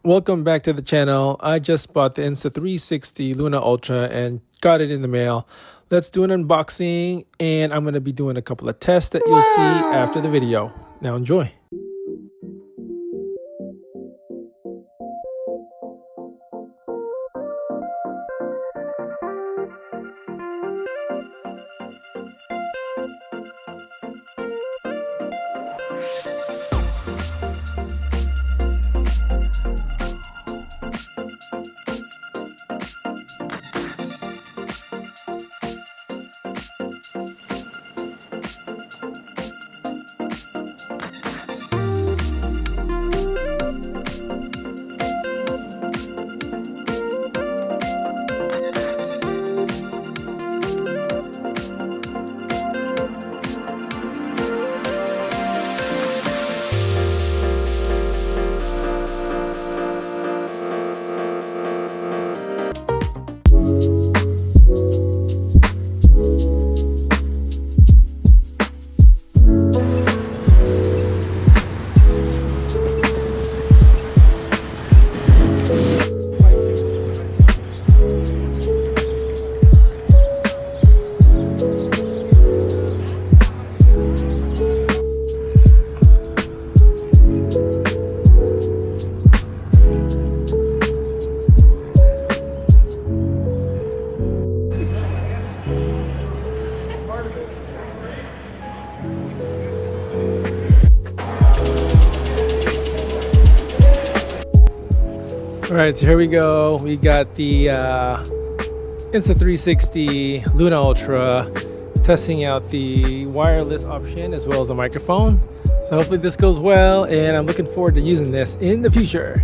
Welcome back to the channel. I just bought the Insta360 Luna Ultra and got it in the mail. Let's do an unboxing, and I'm going to be doing a couple of tests that you'll see after the video. Now enjoy. All right, so here we go. We got the Insta360 Luna Ultra, testing out the wireless option as well as the microphone. So hopefully this goes well, and I'm looking forward to using this in the future.